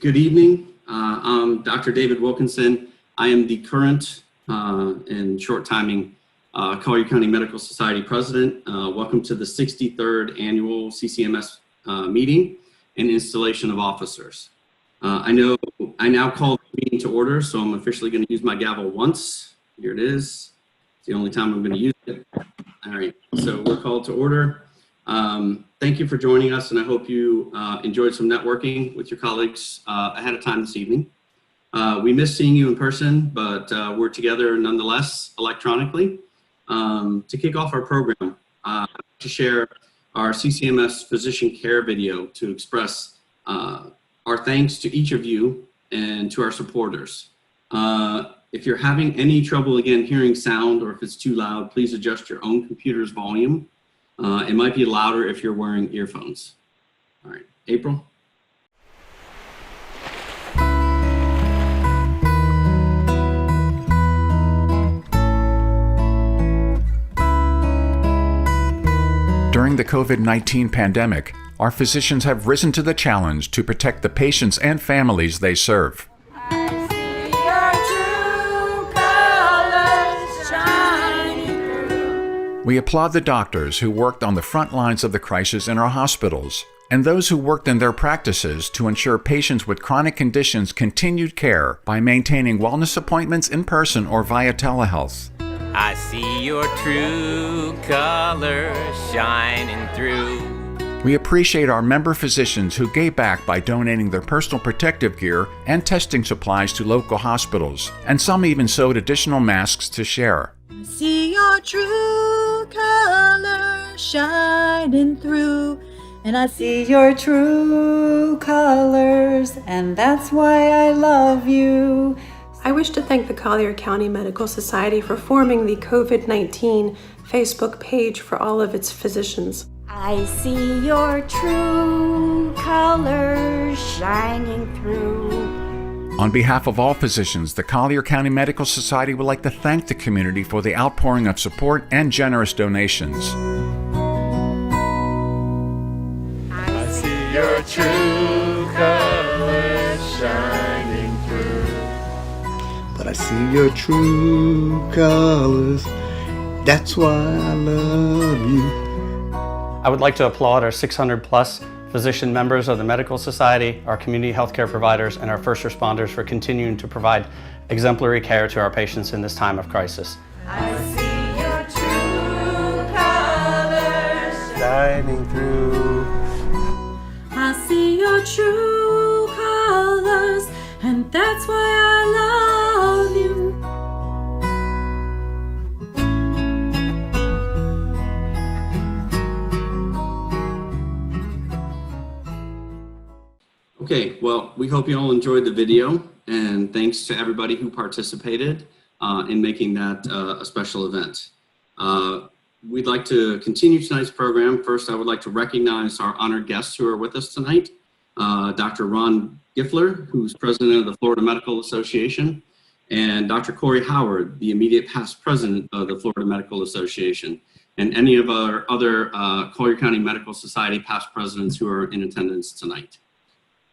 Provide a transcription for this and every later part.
Good evening. I'm Dr. David Wilkinson. I am the current and short timing Collier County Medical Society president. Welcome to the 63rd annual CCMS meeting and installation of officers. I now call the meeting to order, so I'm officially going to use my gavel once. Here it is. It's the only time I'm going to use it. All right, so we're called to order. Thank you for joining us, and I hope you enjoyed some networking with your colleagues ahead of time this evening. We miss seeing you in person, but we're together nonetheless electronically. To kick off our program, to share our CCMS physician care video to express our thanks to each of you and to our supporters. If you're having any trouble again hearing sound, or if it's too loud, please adjust your own computer's volume. It might be louder if you're wearing earphones. All right, April. During the COVID-19 pandemic, our physicians have risen to the challenge to protect the patients and families they serve. We applaud the doctors who worked on the front lines of the crisis in our hospitals, and those who worked in their practices to ensure patients with chronic conditions continued care by maintaining wellness appointments in person or via telehealth. I see your true colors shining through. We appreciate our member physicians who gave back by donating their personal protective gear and testing supplies to local hospitals, and some even sewed additional masks to share. I see your true colors shining through, and I see your true colors, and that's why I love you. I wish to thank the Collier County Medical Society for forming the COVID-19 Facebook page for all of its physicians. I see your true colors shining through. On behalf of all physicians, the Collier County Medical Society would like to thank the community for the outpouring of support and generous donations. I see your true colors shining through. But I see your true colors, that's why I love you. I would like to applaud our 600 plus physician members of the Medical Society, our community healthcare providers, and our first responders for continuing to provide exemplary care to our patients in this time of crisis. I see your true colors Shining through. I see your true colors, and that's why I love you. Okay, well, we hope you all enjoyed the video, and thanks to everybody who participated in making that a special event. We'd like to continue tonight's program. First, I would like to recognize our honored guests who are with us tonight. Dr. Ron Giffler, who's president of the Florida Medical Association, and Dr. Corey Howard, the immediate past president of the Florida Medical Association, and any of our other Collier County Medical Society past presidents who are in attendance tonight.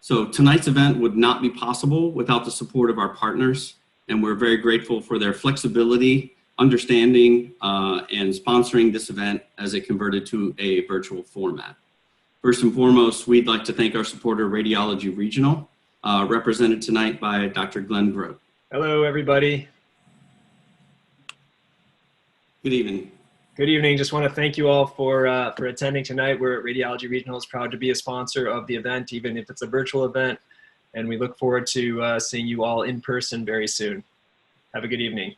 So tonight's event would not be possible without the support of our partners, and we're very grateful for their flexibility, understanding, and sponsoring this event as it converted to a virtual format. First and foremost, we'd like to thank our supporter, Radiology Regional, represented tonight by Dr. Glenn Grote. Hello, everybody. Good evening. Good evening. Just want to thank you all for attending tonight. We're at Radiology Regional is proud to be a sponsor of the event, even if it's a virtual event. And we look forward to seeing you all in person very soon. Have a good evening.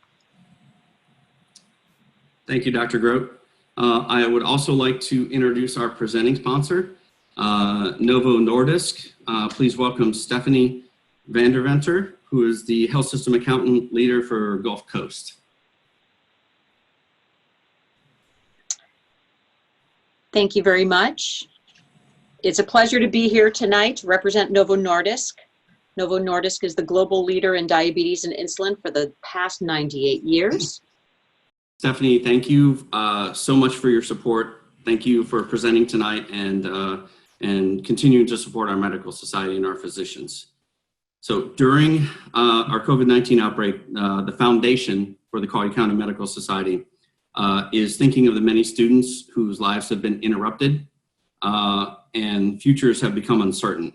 Thank you, Dr. Grote. I would also like to introduce our presenting sponsor, Novo Nordisk. Please welcome Stephanie Vanderventer, who is the Health System Accountant Leader for Gulf Coast. Thank you very much. It's a pleasure to be here tonight to represent Novo Nordisk. Novo Nordisk is the global leader in diabetes and insulin for the past 98 years. Stephanie, thank you so much for your support. Thank you for presenting tonight and continuing to support our medical society and our physicians. So during our COVID-19 outbreak, the foundation for the Collier County Medical Society is thinking of the many students whose lives have been interrupted and futures have become uncertain.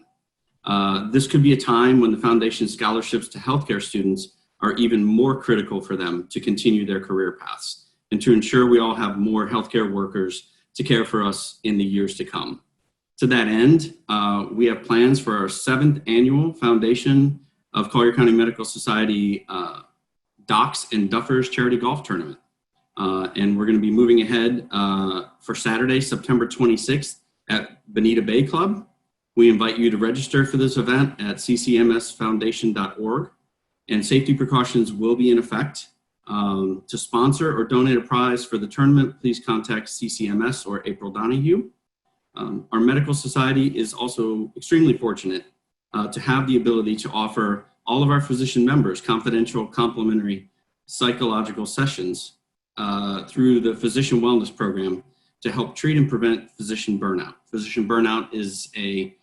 This could be a time when the foundation's scholarships to healthcare students are even more critical for them to continue their career paths and to ensure we all have more healthcare workers to care for us in the years to come. To that end, we have plans for our 7th annual Foundation of Collier County Medical Society Docs and Duffers Charity Golf Tournament. And we're going to be moving ahead for Saturday, September 26th at Bonita Bay Club. We invite you to register for this event at ccmsfoundation.org, and safety precautions will be in effect. To sponsor or donate a prize for the tournament, please contact CCMS or April Donahue. Our medical society is also extremely fortunate to have the ability to offer all of our physician members confidential, complimentary psychological sessions through the Physician Wellness Program to help treat and prevent physician burnout. Physician burnout is a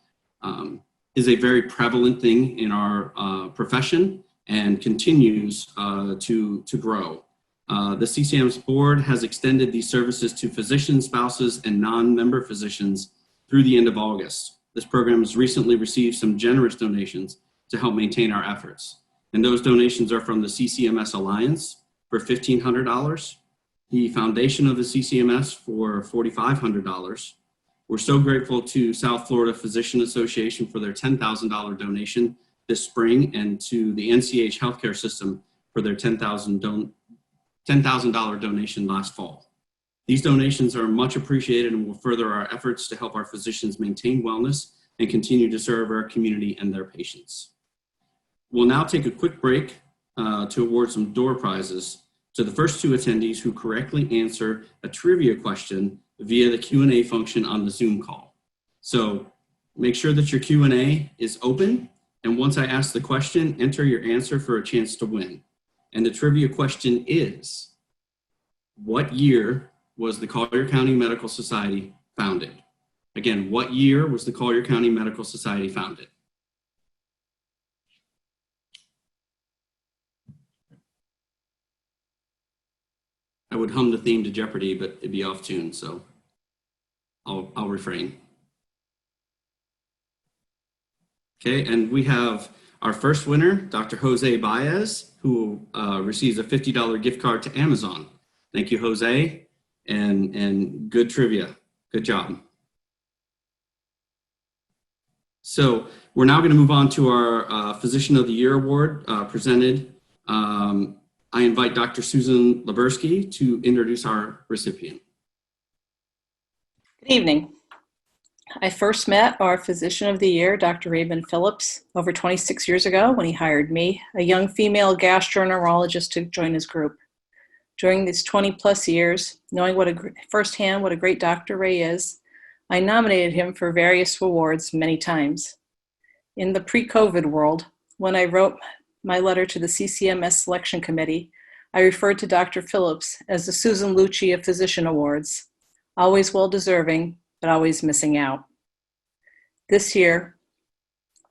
very prevalent thing in our profession and continues to grow. The CCMS board has extended these services to physicians, spouses, and non-member physicians through the end of August. This program has recently received some generous donations to help maintain our efforts. And those donations are from the CCMS Alliance for $1,500, the foundation of the CCMS for $4,500. We're so grateful to South Florida Physician Association for their $10,000 donation this spring, and to the NCH Healthcare System for their $10,000 donation last fall. These donations are much appreciated and will further our efforts to help our physicians maintain wellness and continue to serve our community and their patients. We'll now take a quick break to award some door prizes to the first 2 attendees who correctly answer a trivia question via the Q&A function on the Zoom call. So make sure that your Q&A is open, and once I ask the question, enter your answer for a chance to win. And the trivia question is, what year was the Collier County Medical Society founded? Again, what year was the Collier County Medical Society founded? I would hum the theme to Jeopardy, but it'd be off tune, so I'll refrain. Okay, and we have our first winner, Dr. Jose Baez, who receives a $50 gift card to Amazon. Thank you, Jose, and good trivia. Good job. So we're now going to move on to our Physician of the Year Award presented. I invite Dr. Susan Lebersky to introduce our recipient. Good evening. I first met our Physician of the Year, Dr. Raven Phillips, over 26 years ago when he hired me, a young female gastroenterologist, to join his group. During these 20 plus years, knowing firsthand what a great Dr. Ray is, I nominated him for various awards many times. In the pre-COVID world, when I wrote my letter to the CCMS Selection Committee, I referred to Dr. Phillips as the Susan Lucci of Physician Awards, always well-deserving, but always missing out. This year,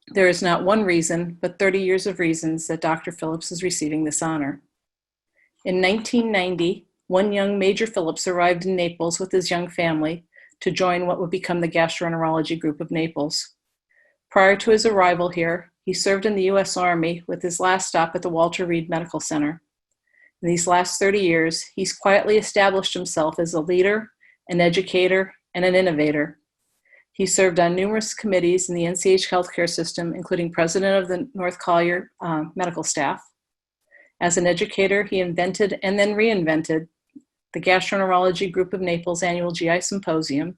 there is not one reason, but 30 years of reasons that Dr. Phillips is receiving this honor. In 1990, one young Major Phillips arrived in Naples with his young family to join what would become the Gastroenterology Group of Naples. Prior to his arrival here, he served in the U.S. Army with his last stop at the Walter Reed Medical Center. In these last 30 years, he's quietly established himself as a leader, an educator, and an innovator. He served on numerous committees in the NCH healthcare system, including president of the North Collier medical staff. As an educator, he invented and then reinvented the Gastroenterology Group of Naples annual GI Symposium.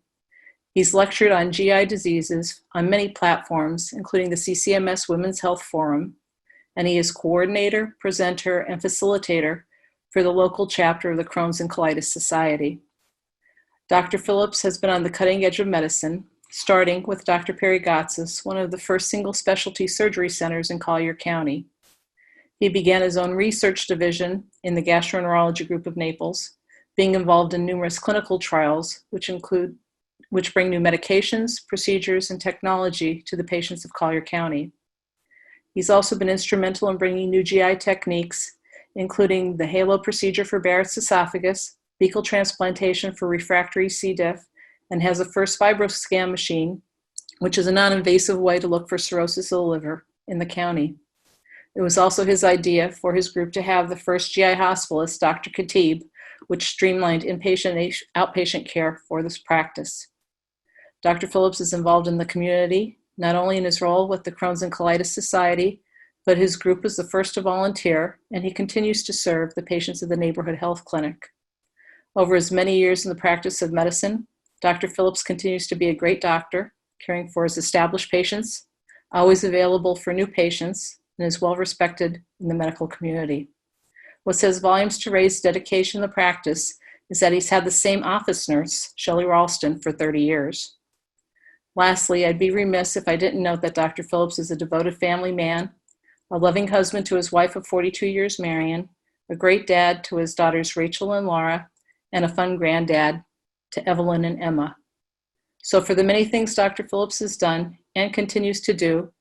He's lectured on GI diseases on many platforms, including the CCMS Women's Health Forum, and he is coordinator, presenter, and facilitator for the local chapter of the Crohn's and Colitis Society. Dr. Phillips has been on the cutting edge of medicine, starting with Dr. Perry Gotsis, one of the first single specialty surgery centers in Collier County. He began his own research division in the Gastroenterology Group of Naples, being involved in numerous clinical trials, which bring new medications, procedures, and technology to the patients of Collier County. He's also been instrumental in bringing new GI techniques, including the Halo procedure for Barrett's esophagus, fecal transplantation for refractory C. diff, and has the first FibroScan machine, which is a non-invasive way to look for cirrhosis of the liver in the county. It was also his idea for his group to have the first GI hospitalist, Dr. Khatib, which streamlined inpatient outpatient care for this practice. Dr. Phillips is involved in the community, not only in his role with the Crohn's and Colitis Society, but his group was the first to volunteer, and he continues to serve the patients of the neighborhood health clinic. Over his many years in the practice of medicine, Dr. Phillips continues to be a great doctor, caring for his established patients, always available for new patients, and is well respected in the medical community. What says volumes to Ray's dedication in the practice is that he's had the same office nurse, Shelley Ralston, for 30 years. Lastly, I'd be remiss if I didn't note that Dr. Phillips is a devoted family man, a loving husband to his wife of 42 years, Marion, a great dad to his daughters Rachel and Laura, and a fun granddad to Evelyn and Emma. So for the many things Dr. Phillips has done and continues to do,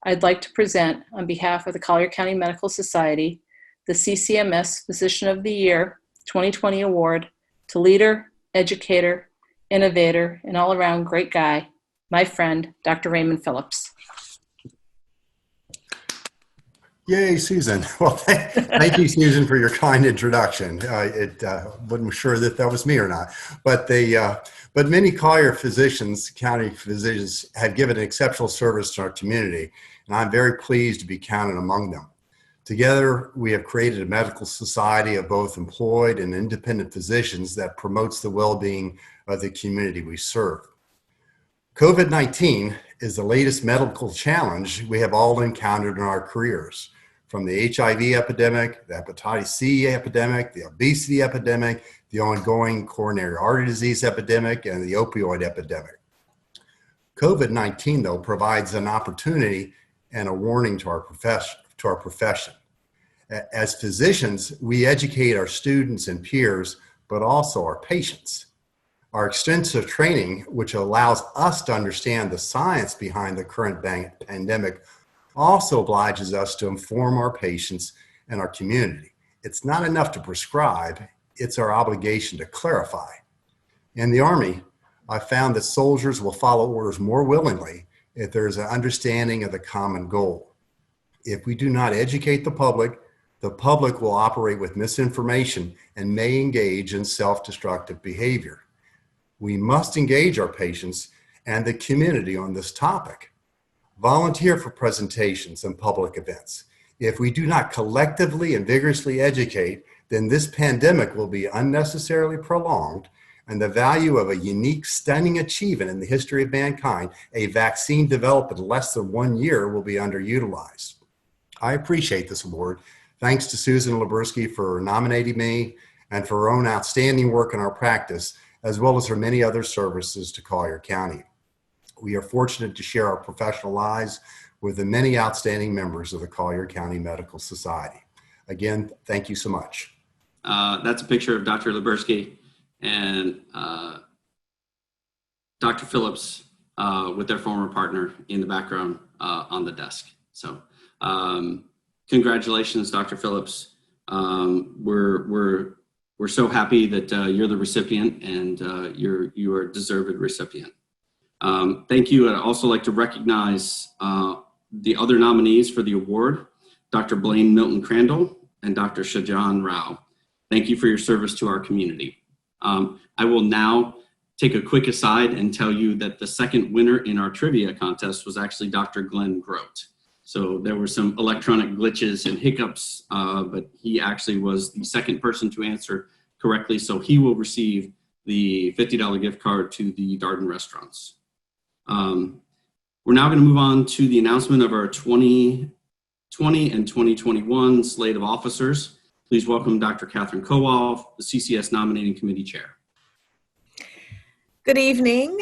I'd like to present, on behalf of the Collier County Medical Society, the CCMS Physician of the Year 2020 Award to leader, educator, innovator, and all-around great guy, my friend, Dr. Raven Phillips. Yay, Susan. Well, thank you, Susan, for your kind introduction. Wasn't sure that was me or not, but many Collier physicians, county physicians, have given exceptional service to our community, and I'm very pleased to be counted among them. Together, we have created a medical society of both employed and independent physicians that promotes the well-being of the community we serve. COVID-19 is the latest medical challenge we have all encountered in our careers. From the HIV epidemic, the hepatitis C epidemic, the obesity epidemic, the ongoing coronary artery disease epidemic, and the opioid epidemic. COVID-19, though, provides an opportunity and a warning to our profession. As physicians, we educate our students and peers, but also our patients. Our extensive training, which allows us to understand the science behind the current pandemic, also obliges us to inform our patients and our community. It's not enough to prescribe, it's our obligation to clarify. In the Army, I found that soldiers will follow orders more willingly if there's an understanding of the common goal. If we do not educate the public will operate with misinformation and may engage in self-destructive behavior. We must engage our patients and the community on this topic. Volunteer for presentations and public events. If we do not collectively and vigorously educate, then this pandemic will be unnecessarily prolonged, and the value of a unique, stunning achievement in the history of mankind, a vaccine developed in less than 1 year, will be underutilized. I appreciate this award. Thanks to Susan Lebersky for nominating me and for her own outstanding work in our practice, as well as her many other services to Collier County. We are fortunate to share our professional lives with the many outstanding members of the Collier County Medical Society. Again, thank you so much. That's a picture of Dr. Lebersky and Dr. Phillips with their former partner in the background on the desk. So congratulations, Dr. Phillips. We're so happy that you're the recipient, and you are a deserved recipient. Thank you. I'd also like to recognize the other nominees for the award, Dr. Blaine Milton Crandall and Dr. Shajan Rao. Thank you for your service to our community. I will now take a quick aside and tell you that the second winner in our trivia contest was actually Dr. Glenn Grote. So there were some electronic glitches and hiccups, but he actually was the second person to answer correctly. So he will receive the $50 gift card to the Darden restaurants. We're now going to move on to the announcement of our 2020 and 2021 slate of officers. Please welcome Dr. Catherine Kowal, the CCS Nominating Committee Chair. Good evening.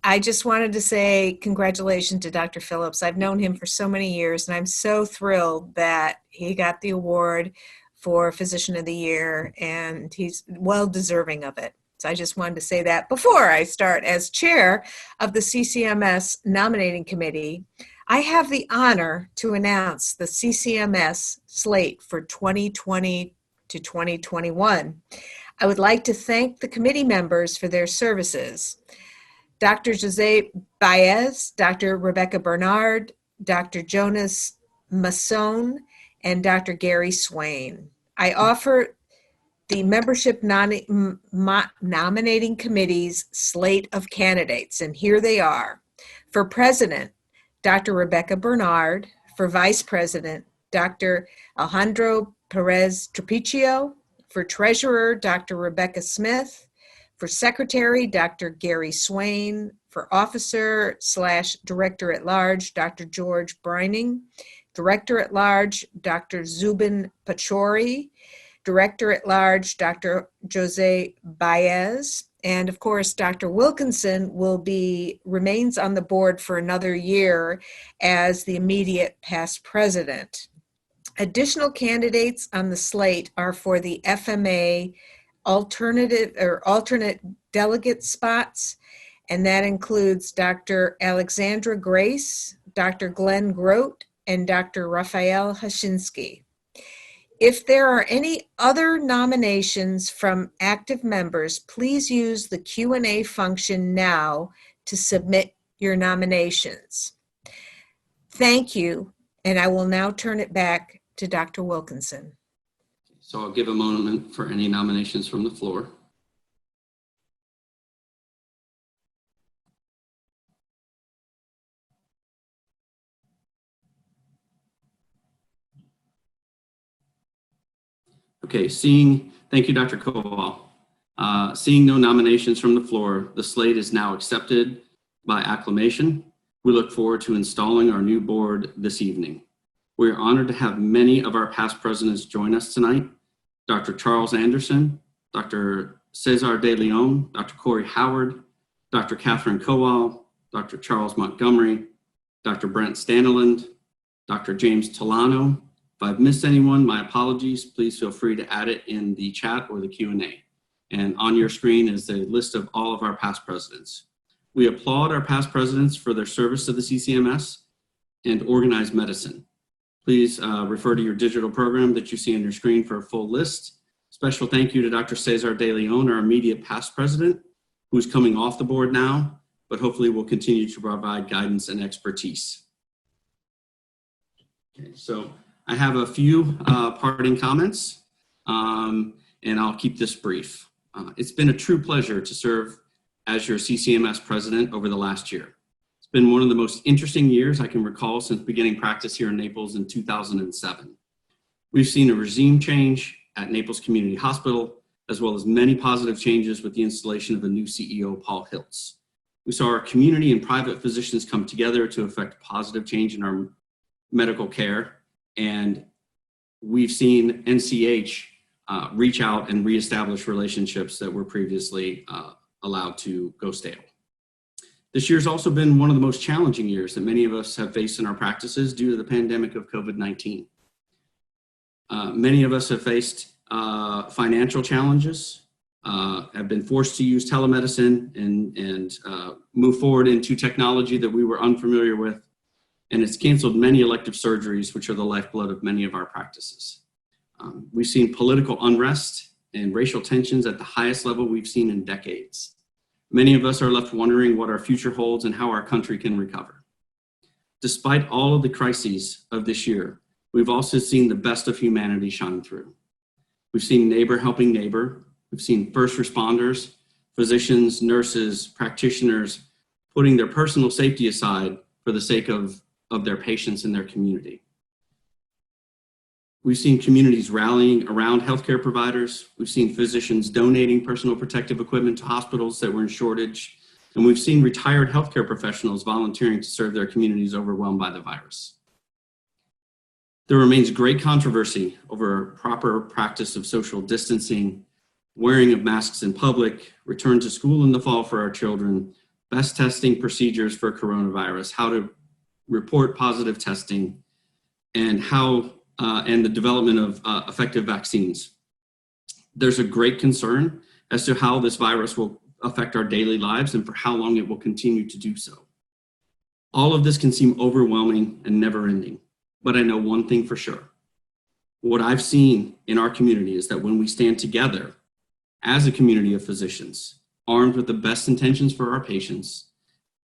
I just wanted to say congratulations to Dr. Phillips. I've known him for so many years, and I'm so thrilled that he got the award for Physician of the Year, and he's well deserving of it. So I just wanted to say that before I start as chair of the CCMS Nominating Committee. I have the honor to announce the CCMS slate for 2020 to 2021. I would like to thank the committee members for their services. Dr. Jose Baez, Dr. Rebecca Bernard, Dr. Jonas Masson, and Dr. Gary Swain. I offer the membership nominating committee's slate of candidates, and here they are. For president, Dr. Rebecca Bernard. For vice president, Dr. Alejandro Perez Trapicio. For treasurer, Dr. Rebecca Smith. For secretary, Dr. Gary Swain. For officer/director at large, Dr. George Brining. Director at large, Dr. Zubin Pachori. Director at large, Dr. Jose Baez. And of course, Dr. Wilkinson remains on the board for another year as the immediate past president. Additional candidates on the slate are for the FMA alternate delegate spots, and that includes Dr. Alexandra Grace, Dr. Glenn Grote, and Dr. Raphael Hashinsky. If there are any other nominations from active members, please use the Q&A function now to submit your nominations. Thank you, and I will now turn it back to Dr. Wilkinson. So I'll give a moment for any nominations from the floor. Okay, thank you, Dr. Kowal. Seeing no nominations from the floor, the slate is now accepted by acclamation. We look forward to installing our new board this evening. We are honored to have many of our past presidents join us tonight. Dr. Charles Anderson, Dr. Cesar de Leon, Dr. Corey Howard, Dr. Catherine Kowal, Dr. Charles Montgomery, Dr. Brent Staniland, Dr. James Tolano. If I've missed anyone, my apologies. Please feel free to add it in the chat or the Q&A. And on your screen is the list of all of our past presidents. We applaud our past presidents for their service to the CCMS and organized medicine. Please refer to your digital program that you see on your screen for a full list. Special thank you to Dr. Cesar de Leon, our immediate past president, who's coming off the board now, but hopefully will continue to provide guidance and expertise. Okay, so I have a few parting comments, and I'll keep this brief. It's been a true pleasure to serve as your CCMS president over the last year. It's been one of the most interesting years I can recall since beginning practice here in Naples in 2007. We've seen a regime change at Naples Community Hospital, as well as many positive changes with the installation of the new CEO, Paul Hiltz. We saw our community and private physicians come together to effect positive change in our medical care. And we've seen NCH reach out and reestablish relationships that were previously allowed to go stale. This year's also been one of the most challenging years that many of us have faced in our practices due to the pandemic of COVID-19. Many of us have faced financial challenges, have been forced to use telemedicine and move forward into technology that we were unfamiliar with. And it's canceled many elective surgeries, which are the lifeblood of many of our practices. We've seen political unrest and racial tensions at the highest level we've seen in decades. Many of us are left wondering what our future holds and how our country can recover. Despite all of the crises of this year, we've also seen the best of humanity shine through. We've seen neighbor helping neighbor. We've seen first responders, physicians, nurses, practitioners, putting their personal safety aside for the sake of their patients and their community. We've seen communities rallying around healthcare providers. We've seen physicians donating personal protective equipment to hospitals that were in shortage. And we've seen retired healthcare professionals volunteering to serve their communities overwhelmed by the virus. There remains great controversy over proper practice of social distancing, wearing of masks in public, return to school in the fall for our children, best testing procedures for coronavirus, how to report positive testing, and the development of effective vaccines. There's a great concern as to how this virus will affect our daily lives and for how long it will continue to do so. All of this can seem overwhelming and never ending, but I know one thing for sure. What I've seen in our community is that when we stand together as a community of physicians, armed with the best intentions for our patients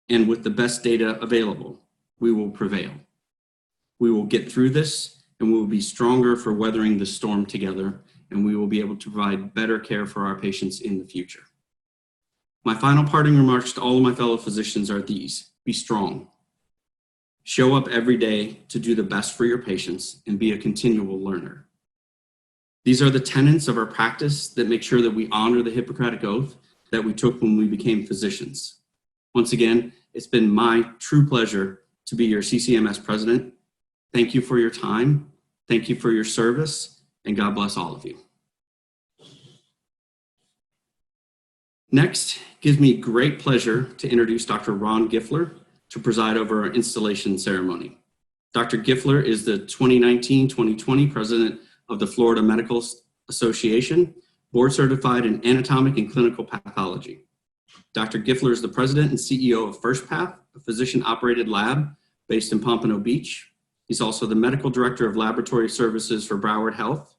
and with the best data available, we will prevail. We will get through this and we will be stronger for weathering the storm together, and we will be able to provide better care for our patients in the future. My final parting remarks to all of my fellow physicians are these: be strong. Show up every day to do the best for your patients and be a continual learner. These are the tenets of our practice that make sure that we honor the Hippocratic Oath that we took when we became physicians. Once again, it's been my true pleasure to be your CCMS president. Thank you for your time. Thank you for your service, and God bless all of you. Next, it gives me great pleasure to introduce Dr. Ron Giffler to preside over our installation ceremony. Dr. Giffler is the 2019-2020 president of the Florida Medical Association, board certified in anatomic and clinical pathology. Dr. Giffler is the president and CEO of First Path, a physician-operated lab based in Pompano Beach. He's also the medical director of laboratory services for Broward Health,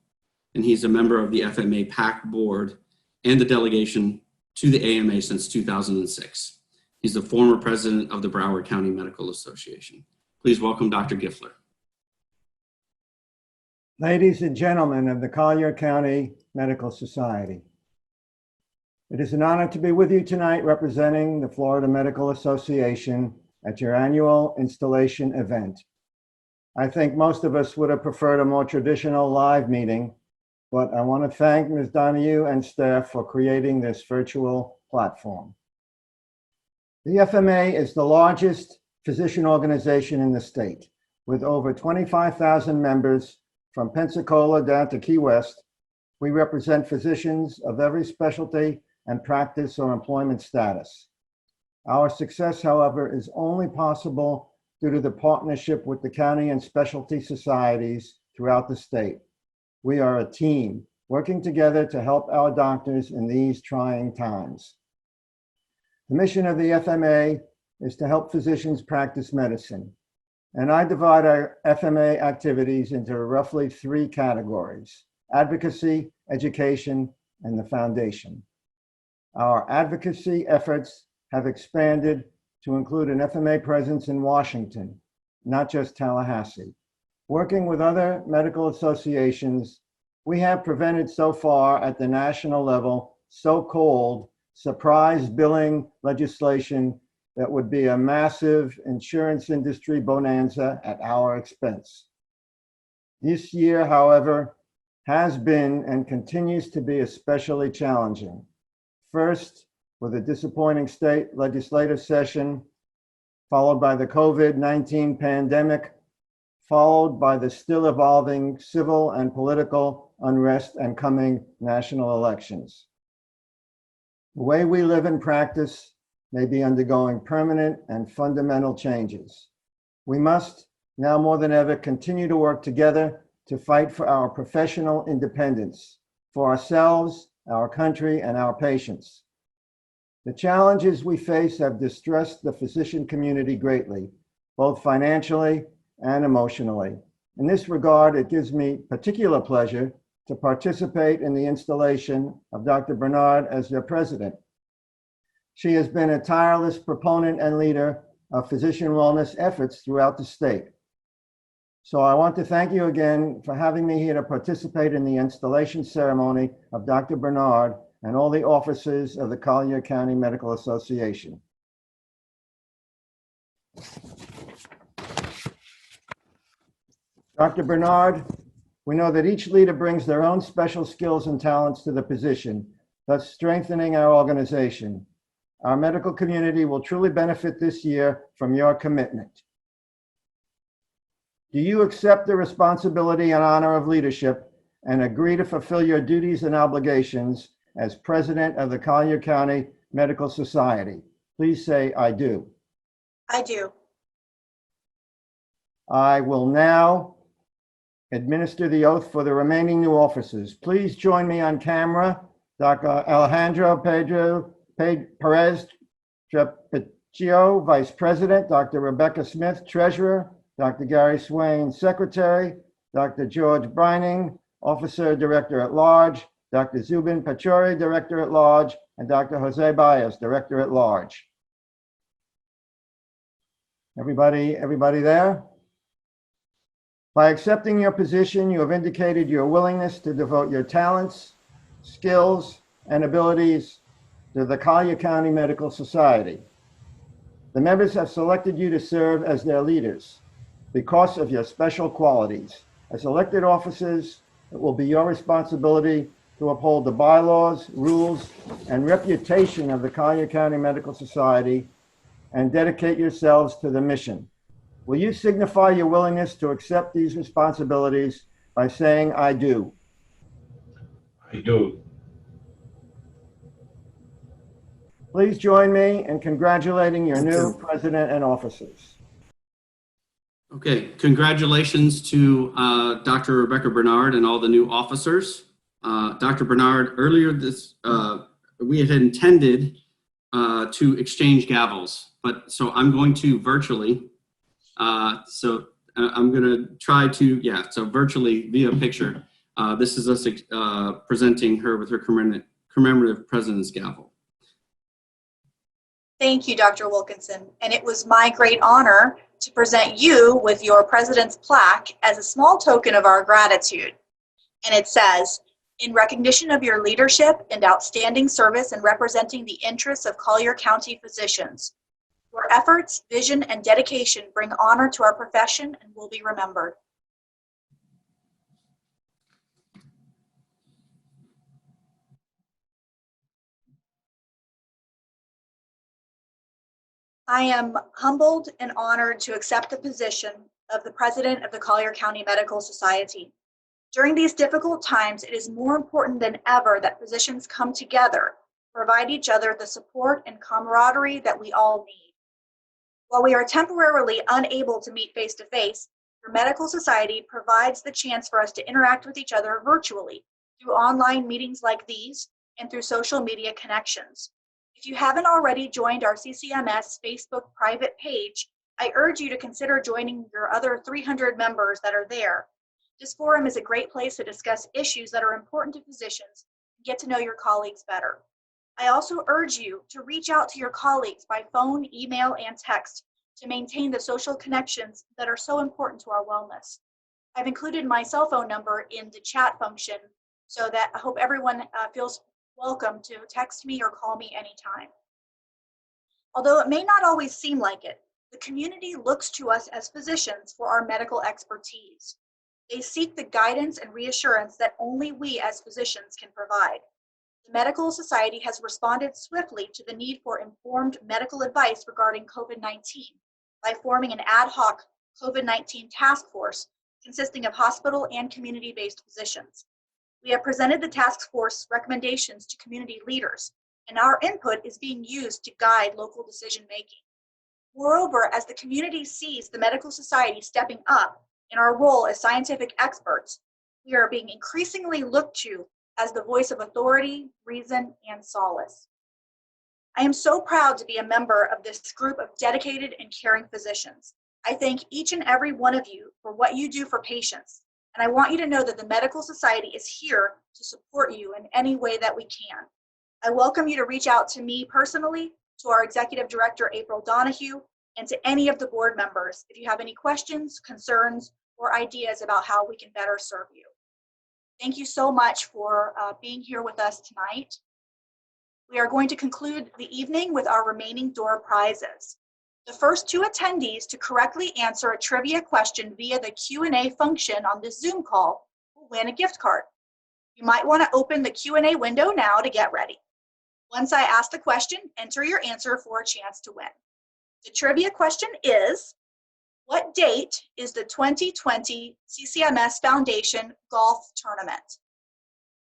and he's a member of the FMA PAC board and the delegation to the AMA since 2006. He's the former president of the Broward County Medical Association. Please welcome Dr. Giffler. Ladies and gentlemen of the Collier County Medical Society, it is an honor to be with you tonight representing the Florida Medical Association at your annual installation event. I think most of us would have preferred a more traditional live meeting, but I want to thank Ms. Donahue and staff for creating this virtual platform. The FMA is the largest physician organization in the state, with over 25,000 members from Pensacola down to Key West. We represent physicians of every specialty and practice or employment status. Our success, however, is only possible due to the partnership with the county and specialty societies throughout the state. We are a team working together to help our doctors in these trying times. The mission of the FMA is to help physicians practice medicine, and I divide our FMA activities into roughly 3 categories: advocacy, education, and the foundation. Our advocacy efforts have expanded to include an FMA presence in Washington, not just Tallahassee. Working with other medical associations, we have prevented so far at the national level so-called surprise billing legislation that would be a massive insurance industry bonanza at our expense. This year, however, has been and continues to be especially challenging. First, with a disappointing state legislative session, followed by the COVID-19 pandemic, followed by the still evolving civil and political unrest and coming national elections. The way we live and practice may be undergoing permanent and fundamental changes. We must, now more than ever, continue to work together to fight for our professional independence, for ourselves, our country, and our patients. The challenges we face have distressed the physician community greatly, both financially and emotionally. In this regard, it gives me particular pleasure to participate in the installation of Dr. Bernard as your president. She has been a tireless proponent and leader of physician wellness efforts throughout the state. So I want to thank you again for having me here to participate in the installation ceremony of Dr. Bernard and all the officers of the Collier County Medical Association. Dr. Bernard, we know that each leader brings their own special skills and talents to the position, thus strengthening our organization. Our medical community will truly benefit this year from your commitment. Do you accept the responsibility and honor of leadership and agree to fulfill your duties and obligations as president of the Collier County Medical Society? Please say, I do. I do. I will now administer the oath for the remaining new officers. Please join me on camera, Dr. Alejandro Perez Chio, Vice President, Dr. Rebecca Smith, Treasurer, Dr. Gary Swain, Secretary, Dr. George Brining, Officer Director at Large, Dr. Zubin Pachori, Director at Large, and Dr. Jose Baez, Director at Large. Everybody there? By accepting your position, you have indicated your willingness to devote your talents, skills, and abilities to the Collier County Medical Society. The members have selected you to serve as their leaders because of your special qualities. As elected officers, it will be your responsibility to uphold the bylaws, rules, and reputation of the Collier County Medical Society and dedicate yourselves to the mission. Will you signify your willingness to accept these responsibilities by saying, "I do"? I do. Please join me in congratulating your new president and officers. Okay, congratulations to Dr. Rebecca Bernard and all the new officers. Dr. Bernard, earlier we had intended to exchange gavels, but so I'm going to virtually. So I'm going to try to, so virtually via picture. This is us presenting her with her commemorative President's Gavel. Thank you, Dr. Wilkinson. And it was my great honor to present you with your President's plaque as a small token of our gratitude. And it says, "In recognition of your leadership and outstanding service in representing the interests of Collier County physicians, your efforts, vision, and dedication bring honor to our profession and will be remembered." I am humbled and honored to accept the position of the President of the Collier County Medical Society. During these difficult times, it is more important than ever that physicians come together, provide each other the support and camaraderie that we all need. While we are temporarily unable to meet face-to-face, your medical society provides the chance for us to interact with each other virtually through online meetings like these and through social media connections. If you haven't already joined our CCMS Facebook private page, I urge you to consider joining your other 300 members that are there. This forum is a great place to discuss issues that are important to physicians and get to know your colleagues better. I also urge you to reach out to your colleagues by phone, email, and text to maintain the social connections that are so important to our wellness. I've included my cell phone number in the chat function so that I hope everyone feels welcome to text me or call me anytime. Although it may not always seem like it, the community looks to us as physicians for our medical expertise. They seek the guidance and reassurance that only we as physicians can provide. The Medical Society has responded swiftly to the need for informed medical advice regarding COVID-19 by forming an ad hoc COVID-19 task force consisting of hospital and community-based physicians. We have presented the task force recommendations to community leaders, and our input is being used to guide local decision-making. Moreover, as the community sees the Medical Society stepping up in our role as scientific experts, we are being increasingly looked to as the voice of authority, reason, and solace. I am so proud to be a member of this group of dedicated and caring physicians. I thank each and every one of you for what you do for patients, and I want you to know that the Medical Society is here to support you in any way that we can. I welcome you to reach out to me personally, to our Executive Director, April Donahue, and to any of the board members if you have any questions, concerns, or ideas about how we can better serve you. Thank you so much for being here with us tonight. We are going to conclude the evening with our remaining door prizes. The first two attendees to correctly answer a trivia question via the Q&A function on this Zoom call will win a gift card. You might want to open the Q&A window now to get ready. Once I ask the question, enter your answer for a chance to win. The trivia question is, what date is the 2020 CCMS Foundation Golf Tournament?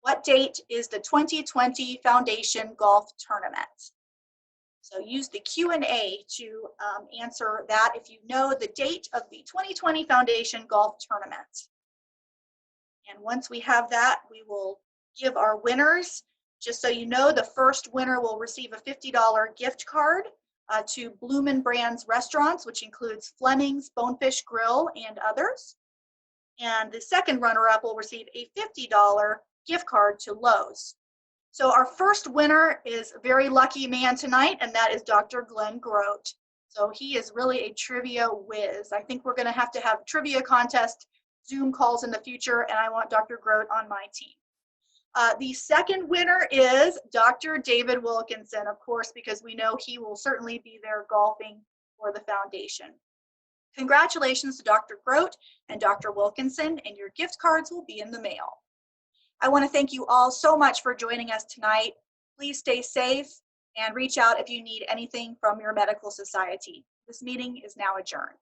What date is the 2020 Foundation Golf Tournament? So use the Q&A to answer that if you know the date of the 2020 Foundation Golf Tournament. And once we have that, we will give our winners. Just so you know, the first winner will receive a $50 gift card. to Bloomin' Brands restaurants, which includes Fleming's, Bonefish Grill, and others. And the second runner-up will receive a $50 gift card to Lowe's. So our first winner is a very lucky man tonight, and that is Dr. Glenn Grote. So he is really a trivia whiz. I think we're going to have trivia contest Zoom calls in the future, and I want Dr. Grote on my team. The second winner is Dr. David Wilkinson, of course, because we know he will certainly be there golfing for the foundation. Congratulations to Dr. Grote and Dr. Wilkinson, and your gift cards will be in the mail. I want to thank you all so much for joining us tonight. Please stay safe and reach out if you need anything from your medical society. This meeting is now adjourned.